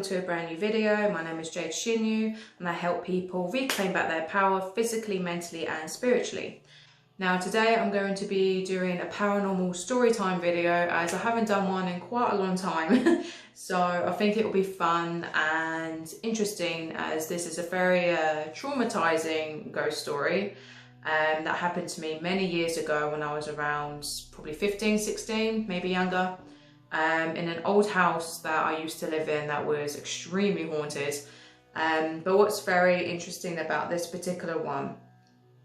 welcome to a brand new video. My name is Jade Shinu and I help people reclaim back their power physically, mentally and spiritually. Now today I'm going to be doing a paranormal story time video as I haven't done one in quite a long time. So I think it will be fun and interesting as this is a very traumatizing ghost story that happened to me many years ago when I was around probably 15, 16, maybe younger. In an old house that I used to live in that was extremely haunted. But what's very interesting about this particular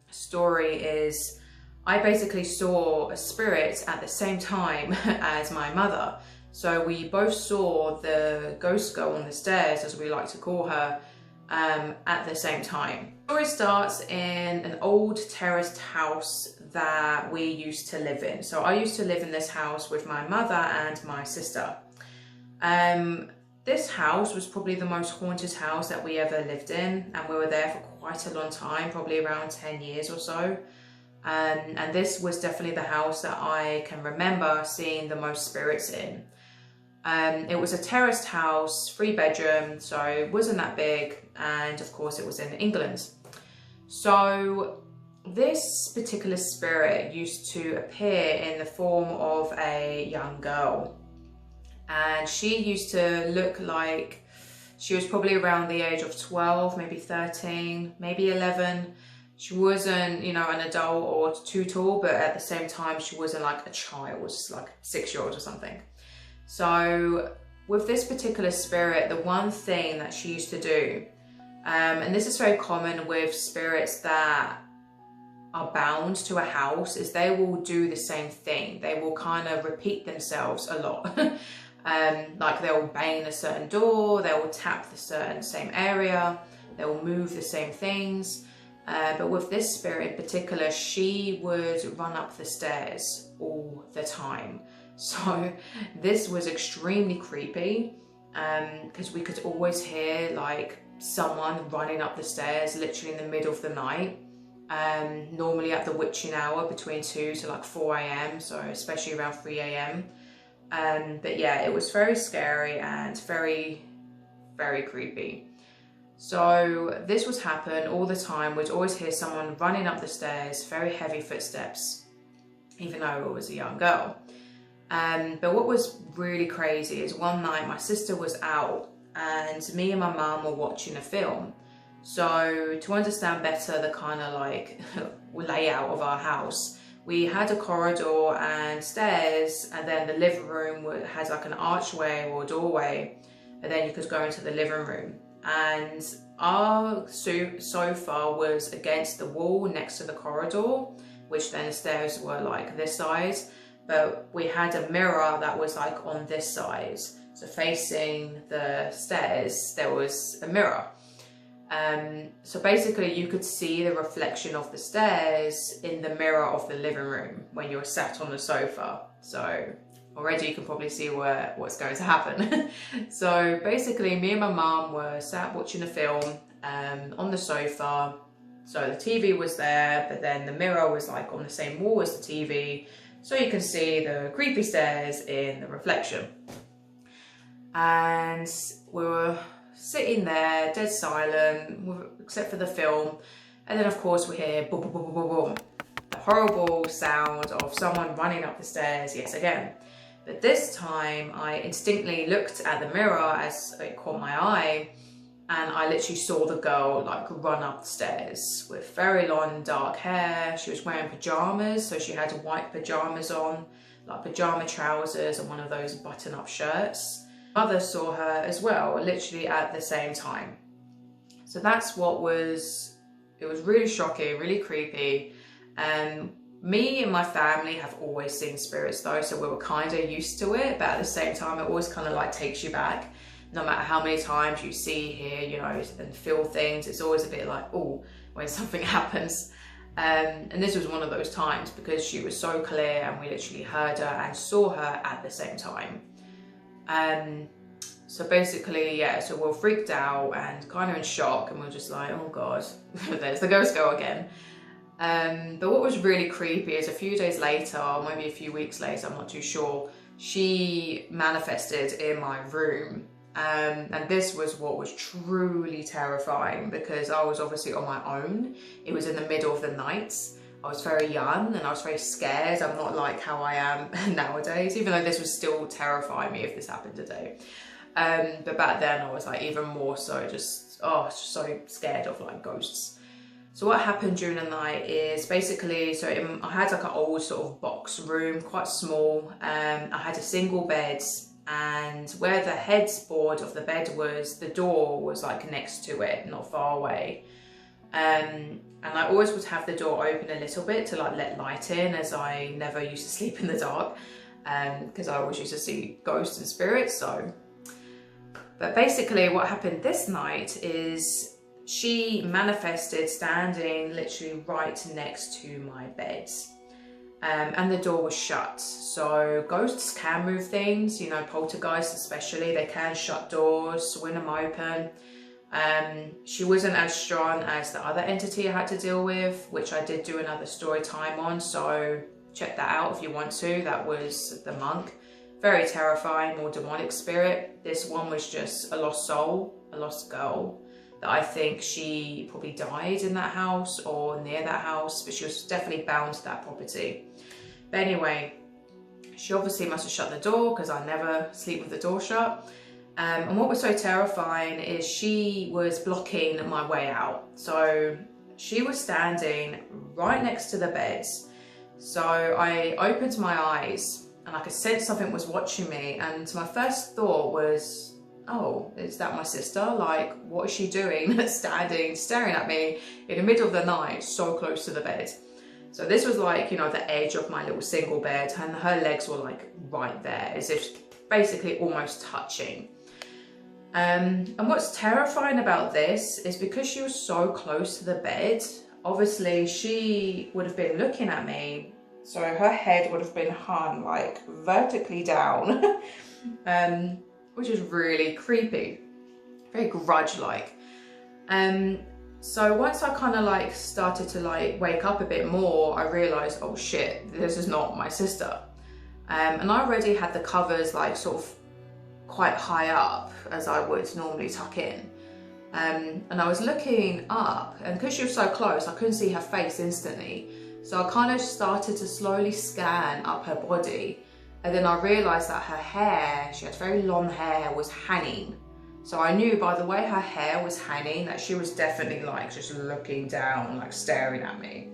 story is I basically saw a spirit at the same time as my mother. So we both saw the ghost girl on the stairs, as we like to call her, at the same time. The story starts in an old terraced house that we used to live in. So I used to live in this house with my mother and my sister. This house was probably the most haunted house that we ever lived in, and we were there for quite a long time, probably around 10 years or so. And this was definitely the house that I can remember seeing the most spirits in. It was a terraced house, 3-bedroom, so it wasn't that big, and of course it was in England. So this particular spirit used to appear in the form of a young girl, and she used to look like she was probably around the age of 12, maybe 13, maybe 11. She wasn't, you know, an adult or too tall, but at the same time she wasn't like a child, like a 6-year-old or something. So with this particular spirit, the one thing that she used to do, and this is very common with spirits that are bound to a house, is they will do the same thing. They will kind of repeat themselves a lot. Like they'll bang a certain door, they will tap the same area, they will move the same things. But with this spirit in particular, she would run up the stairs all the time. So this was extremely creepy because we could always hear like someone running up the stairs literally in the middle of the night. Normally at the witching hour between 2 to like 4 a.m. so especially around 3 a.m. But yeah, it was very scary and very, very creepy. So this would happen all the time. We'd always hear someone running up the stairs, very heavy footsteps, even though it was a young girl. But what was really crazy is one night my sister was out and me and my mum were watching a film. So to understand better the kind of like layout of our house, we had a corridor and stairs, and then the living room has like an archway or doorway, and then you could go into the living room. And our sofa was against the wall next to the corridor, which then the stairs were like this size. But we had a mirror that was like on this side. So facing the stairs, there was a mirror. So basically you could see the reflection of the stairs in the mirror of the living room when you were sat on the sofa. So already you can probably see what's going to happen. So basically me and my mum were sat watching a film on the sofa. So the TV was there, but then the mirror was like on the same wall as the TV. So you can see the creepy stairs in the reflection. And we were sitting there, dead silent, except for the film. And then of course we hear boom, boom, boom, boom, boom. The horrible sound of someone running up the stairs yet again. But this time I instinctively looked at the mirror as it caught my eye, and I literally saw the girl like run up the stairs with very long dark hair. She was wearing pajamas, so she had white pajamas on, like pajama trousers and one of those button-up shirts. Mother saw her as well, literally at the same time. So that's it was really shocking, really creepy. Me and my family have always seen spirits though, so we were kind of used to it, but at the same time it always kind of like takes you back. No matter how many times you see, hear, you know, and feel things, it's always a bit like, oh, when something happens. And this was one of those times because she was so clear and we literally heard her and saw her at the same time. So basically, yeah, so we're freaked out and kind of in shock, and we're just like, oh God, there's the ghost girl again. But what was really creepy is a few days later, or maybe a few weeks later, I'm not too sure, she manifested in my room. And this was what was truly terrifying, because I was obviously on my own. It was in the middle of the night. I was very young and I was very scared. I'm not like how I am nowadays, even though this would still terrify me if this happened today. But back then I was like even more so, just so scared of like ghosts. So what happened during the night is basically, I had like an old sort of box room, quite small. I had a single bed, and where the headboard of the bed was, the door was like next to it, not far away. And I always would have the door open a little bit to like let light in, as I never used to sleep in the dark, because I always used to see ghosts and spirits. But basically what happened this night is she manifested standing literally right next to my bed. And the door was shut. So ghosts can move things, you know, poltergeists especially, they can shut doors, swing them open. She wasn't as strong as the other entity I had to deal with, which I did do another story time on, so check that out if you want to. That was the monk. Very terrifying, more demonic spirit. This one was just a lost soul, a lost girl, that I think she probably died in that house or near that house, but she was definitely bound to that property. But anyway, she obviously must have shut the door, because I never sleep with the door shut. And what was so terrifying is she was blocking my way out. So she was standing right next to the bed. So I opened my eyes and I could sense something was watching me. And my first thought was, oh, is that my sister? Like, what is she doing standing, staring at me in the middle of the night, so close to the bed? So this was like, you know, the edge of my little single bed, and her legs were like right there, as if basically almost touching. And what's terrifying about this is because she was so close to the bed, obviously she would have been looking at me. So her head would have been hung like vertically down, which is really creepy, very grudge-like. So once I kind of like started to like wake up a bit more, I realized, oh shit, this is not my sister. And I already had the covers like sort of quite high up, as I would normally tuck in. And I was looking up, and because she was so close, I couldn't see her face instantly. So I kind of started to slowly scan up her body. And then I realized that her hair, she had very long hair, was hanging. So I knew by the way her hair was hanging that she was definitely like just looking down, like staring at me.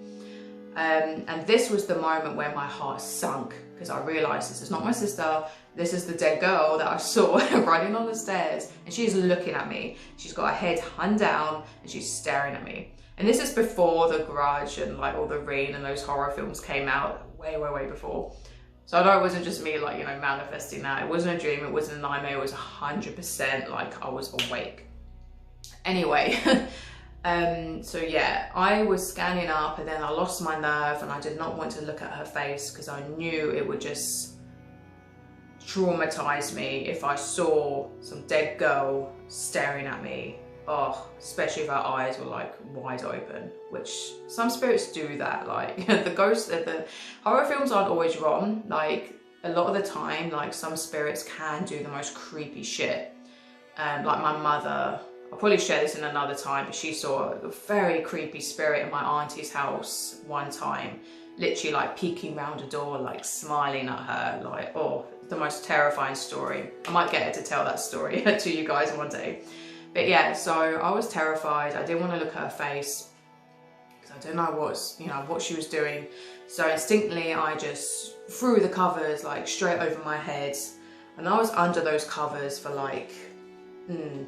And this was the moment where my heart sunk, because I realized this is not my sister. This is the dead girl that I saw running on the stairs, and she's looking at me. She's got her head hung down and she's staring at me. And this is before The Grudge and like all the Ring and those horror films came out, way, way, way before. So I know it wasn't just me like, you know, manifesting that. It wasn't a dream, it wasn't a nightmare, it was 100% like I was awake. Anyway, so yeah, I was scanning up, and then I lost my nerve, and I did not want to look at her face because I knew it would just traumatize me if I saw some dead girl staring at me. Oh, especially if her eyes were like wide open, which some spirits do that. Like the horror films aren't always wrong. Like a lot of the time, like some spirits can do the most creepy shit. Like my mother, I'll probably share this in another time, but she saw a very creepy spirit in my auntie's house one time, literally like peeking round a door, like smiling at her, like, oh, the most terrifying story. I might get her to tell that story to you guys one day. But yeah, so I was terrified. I didn't want to look at her face because I didn't know what she was doing. So instinctively, I just threw the covers like straight over my head, and I was under those covers for like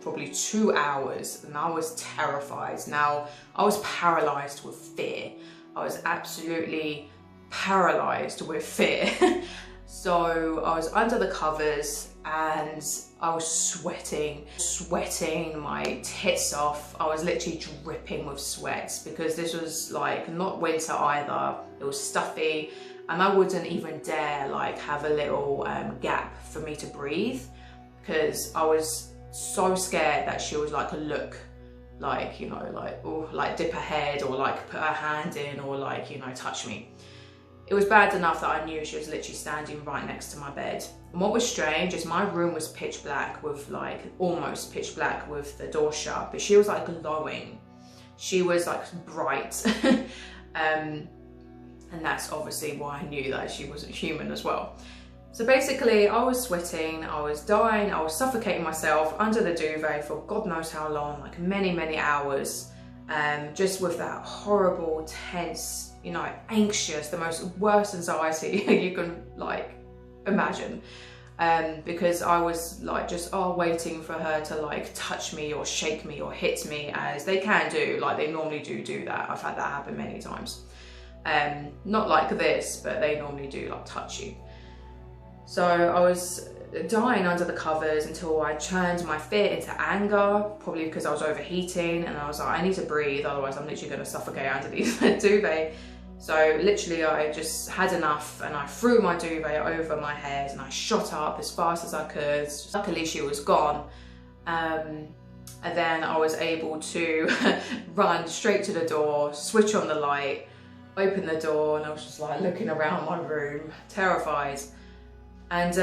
probably 2 hours, and I was terrified. Now, I was paralyzed with fear. I was absolutely paralyzed with fear. So I was under the covers and I was sweating my tits off. I was literally dripping with sweat because this was like not winter either. It was stuffy, and I wouldn't even dare like have a little gap for me to breathe because I was so scared that she would like look, like, you know, like, or like dip her head or like put her hand in or like, you know, touch me. It was bad enough that I knew she was literally standing right next to my bed. And what was strange is my room was pitch black with like, almost pitch black with the door shut, but she was like glowing. She was like bright. And that's obviously why I knew that she wasn't human as well. So basically I was sweating, I was dying, I was suffocating myself under the duvet for God knows how long, like many hours. Just with that horrible, tense, you know, anxious, the worst anxiety you can like imagine. Because I was like just waiting for her to like touch me or shake me or hit me, as they can do, like they normally do that. I've had that happen many times. Not like this, but they normally do like touch you. So I was dying under the covers until I turned my fear into anger, probably because I was overheating, and I was like, I need to breathe, otherwise I'm literally going to suffocate underneath the duvet. So literally I just had enough and I threw my duvet over my head and I shot up as fast as I could. Luckily she was gone. And then I was able to run straight to the door, switch on the light, open the door, and I was just like looking around my room, terrified. And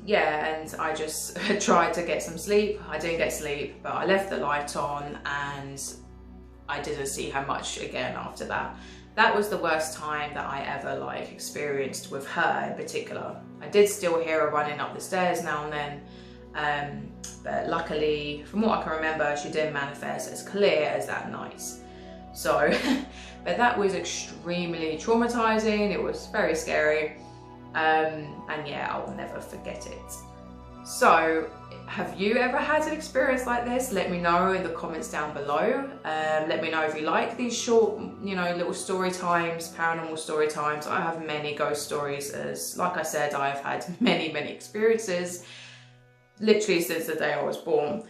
yeah, and I just tried to get some sleep. I didn't get sleep, but I left the light on and I didn't see her much again after that. That was the worst time that I ever like experienced with her in particular. I did still hear her running up the stairs now and then, but luckily, from what I can remember, she didn't manifest as clear as that night. So, but that was extremely traumatizing. It was very scary. And yeah, I'll never forget it. So, have you ever had an experience like this? Let me know in the comments down below. Let me know if you like these short, you know, little story times, paranormal story times. I have many ghost stories, as like I said, I have had many experiences, literally since the day I was born.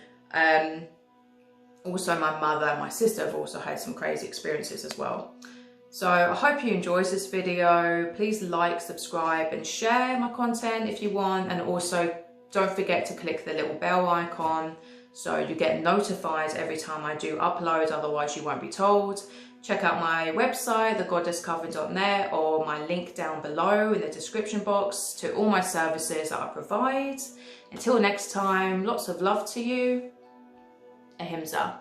Also my mother and my sister have also had some crazy experiences as well. So I hope you enjoyed this video. Please like, subscribe and share my content if you want. And also don't forget to click the little bell icon so you get notified every time I do upload, otherwise you won't be told. Check out my website, thegoddesscoven.net, or my link down below in the description box to all my services that I provide. Until next time, lots of love to you. Ahimsa.